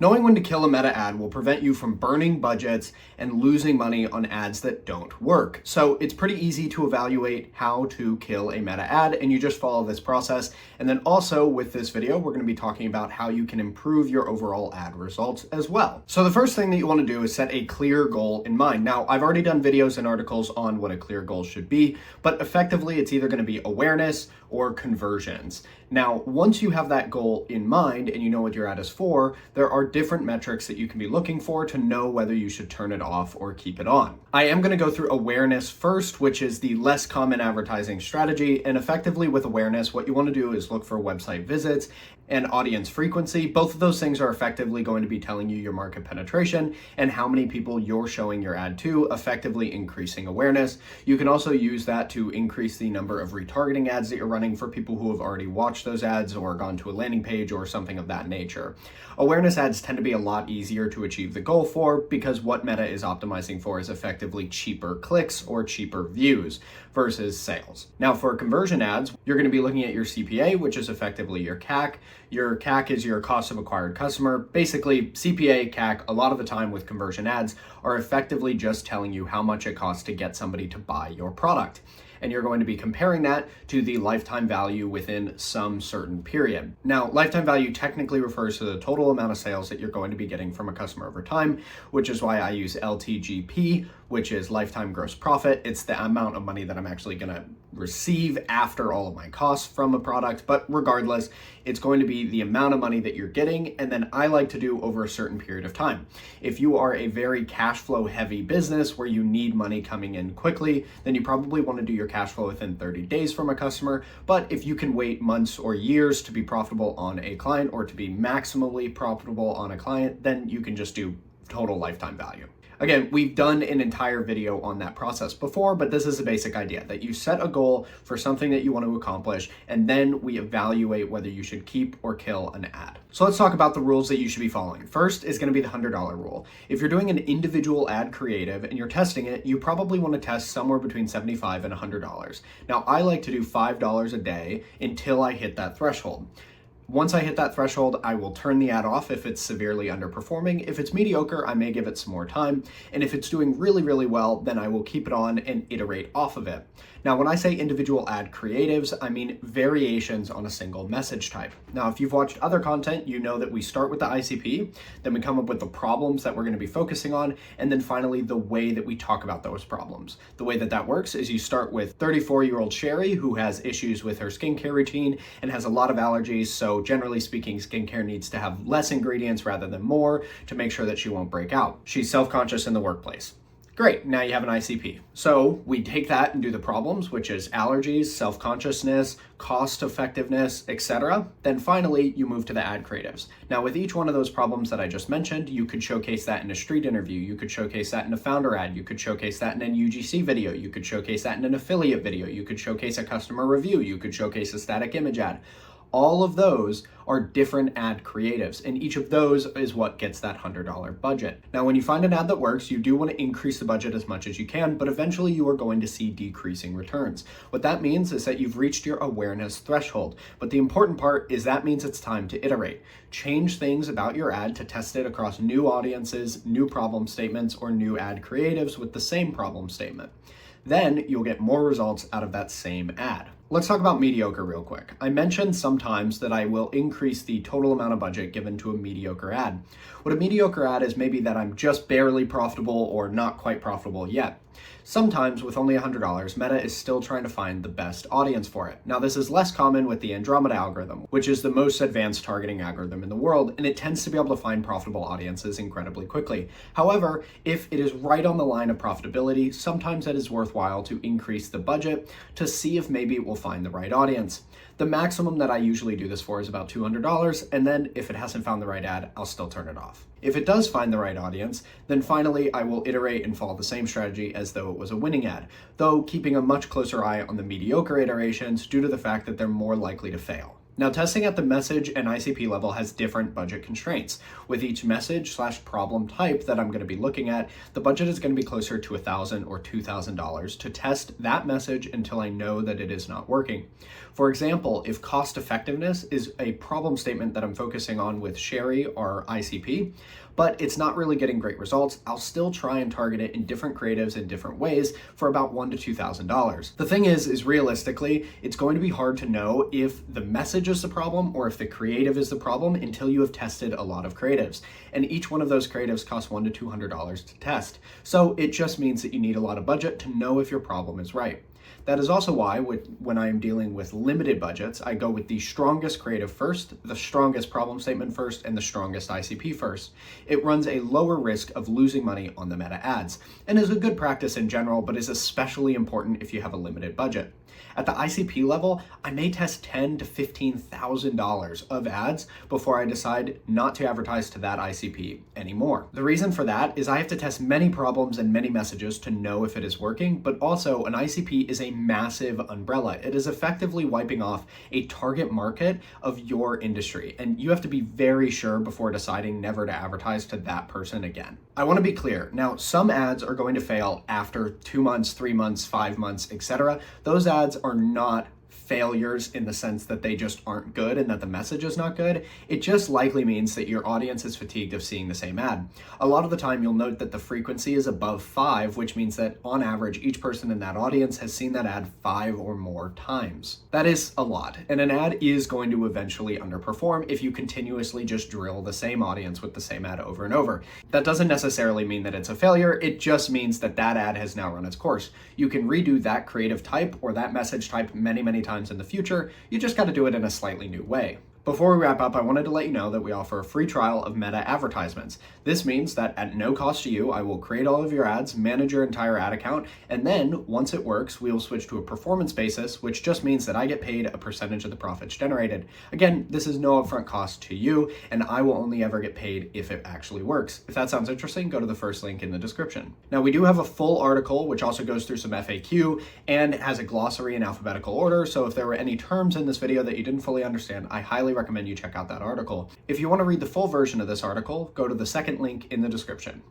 Knowing when to kill a meta ad will prevent you from burning budgets and losing money on ads that don't work. So it's pretty easy to evaluate how to kill a meta ad, and you just follow this process. And then also with this video, we're going to be talking about how you can improve your overall ad results as well. So the first thing that you want to do is set a clear goal in mind. Now, I've already done videos and articles on what a clear goal should be, but effectively it's either going to be awareness or conversions. Now, once you have that goal in mind and you know what your ad is for, there are different metrics that you can be looking for to know whether you should turn it off or keep it on. I am going to go through awareness first, which is the less common advertising strategy. And effectively with awareness, what you want to do is look for website visits and audience frequency. Both of those things are effectively going to be telling you your market penetration and how many people you're showing your ad to, effectively increasing awareness. You can also use that to increase the number of retargeting ads that you're running for people who have already watched those ads or gone to a landing page or something of that nature. Awareness ads tend to be a lot easier to achieve the goal for because what Meta is optimizing for is effectively cheaper clicks or cheaper views versus sales. Now for conversion ads, you're going to be looking at your CPA, which is effectively your CAC. Your CAC is your cost of acquired customer. Basically, CPA, CAC, a lot of the time with conversion ads are effectively just telling you how much it costs to get somebody to buy your product. And you're going to be comparing that to the lifetime value within some certain period. Now, lifetime value technically refers to the total amount of sales that you're going to be getting from a customer over time, which is why I use LTGP, which is lifetime gross profit. It's the amount of money that I'm actually going to receive after all of my costs from a product. But regardless, it's going to be the amount of money that you're getting. And then I like to do over a certain period of time. If you are a very cash flow heavy business where you need money coming in quickly, then you probably want to do your cash flow within 30 days from a customer. But if you can wait months or years to be profitable on a client or to be maximally profitable on a client, then you can just do total lifetime value. Again, we've done an entire video on that process before, but this is a basic idea that you set a goal for something that you want to accomplish, and then we evaluate whether you should keep or kill an ad. So let's talk about the rules that you should be following. First is going to be the $100 rule. If you're doing an individual ad creative and you're testing it, you probably want to test somewhere between $75 and $100. Now, I like to do $5 a day until I hit that threshold. Once I hit that threshold, I will turn the ad off if it's severely underperforming. If it's mediocre, I may give it some more time. And if it's doing really, really well, then I will keep it on and iterate off of it. Now, when I say individual ad creatives, I mean variations on a single message type. Now, if you've watched other content, you know that we start with the ICP, then we come up with the problems that we're going to be focusing on, and then finally the way that we talk about those problems. The way that that works is you start with 34-year-old Sherry, who has issues with her skincare routine and has a lot of allergies. So generally speaking, skincare needs to have less ingredients rather than more to make sure that she won't break out. She's self-conscious in the workplace. Great, now you have an ICP. So we take that and do the problems, which is allergies, self-consciousness, cost effectiveness, etc. Then finally, you move to the ad creatives. Now with each one of those problems that I just mentioned, you could showcase that in a street interview, you could showcase that in a founder ad, you could showcase that in an UGC video, you could showcase that in an affiliate video, you could showcase a customer review, you could showcase a static image ad. All of those are different ad creatives, and each of those is what gets that $100 budget. Now, when you find an ad that works, you do want to increase the budget as much as you can, but eventually you are going to see decreasing returns. What that means is that you've reached your awareness threshold, but the important part is that means it's time to iterate. Change things about your ad to test it across new audiences, new problem statements, or new ad creatives with the same problem statement. Then you'll get more results out of that same ad. Let's talk about mediocre real quick. I mentioned sometimes that I will increase the total amount of budget given to a mediocre ad. What a mediocre ad is maybe that I'm just barely profitable or not quite profitable yet. Sometimes with only $100, Meta is still trying to find the best audience for it. Now, this is less common with the Andromeda algorithm, which is the most advanced targeting algorithm in the world, and it tends to be able to find profitable audiences incredibly quickly. However, if it is right on the line of profitability, sometimes it is worthwhile to increase the budget to see if maybe it will find the right audience. The maximum that I usually do this for is about $200, and then if it hasn't found the right ad, I'll still turn it off. If it does find the right audience, then finally I will iterate and follow the same strategy as though it was a winning ad, though keeping a much closer eye on the mediocre iterations due to the fact that they're more likely to fail. Now, testing at the message and ICP level has different budget constraints. With each message/problem type that I'm going to be looking at, the budget is going to be closer to $1,000 or $2,000 to test that message until I know that it is not working. For example, if cost effectiveness is a problem statement that I'm focusing on with Sherry or ICP, but it's not really getting great results, I'll still try and target it in different creatives in different ways for about $1,000 to $2,000. The thing is realistically, it's going to be hard to know if the message is the problem or if the creative is the problem until you have tested a lot of creatives. And each one of those creatives costs $100 to $200 to test. So it just means that you need a lot of budget to know if your problem is right. That is also why when I am dealing with limited budgets, I go with the strongest creative first, the strongest problem statement first, and the strongest ICP first. It runs a lower risk of losing money on the meta ads, and is a good practice in general, but is especially important if you have a limited budget. At the ICP level, I may test $10,000 to $15,000 of ads before I decide not to advertise to that ICP anymore. The reason for that is I have to test many problems and many messages to know if it is working, but also an ICP is a massive umbrella. It is effectively wiping off a target market of your industry, and you have to be very sure before deciding never to advertise to that person again. I want to be clear. Now, some ads are going to fail after 2 months, 3 months, 5 months, etc. Those ads are not failures in the sense that they just aren't good and that the message is not good. It just likely means that your audience is fatigued of seeing the same ad. A lot of the time you'll note that the frequency is above 5, which means that on average, each person in that audience has seen that ad 5 or more times. That is a lot, and an ad is going to eventually underperform if you continuously just drill the same audience with the same ad over and over. That doesn't necessarily mean that it's a failure, it just means that that ad has now run its course. You can redo that creative type or that message type many times in the future, you just got to do it in a slightly new way. Before we wrap up, I wanted to let you know that we offer a free trial of Meta advertisements. This means that at no cost to you, I will create all of your ads, manage your entire ad account, and then once it works, we will switch to a performance basis, which just means that I get paid a percentage of the profits generated. Again, this is no upfront cost to you, and I will only ever get paid if it actually works. If that sounds interesting, go to the first link in the description. Now, we do have a full article, which also goes through some FAQ and has a glossary in alphabetical order, so if there were any terms in this video that you didn't fully understand, I highly recommend you check out that article. If you want to read the full version of this article, go to the second link in the description.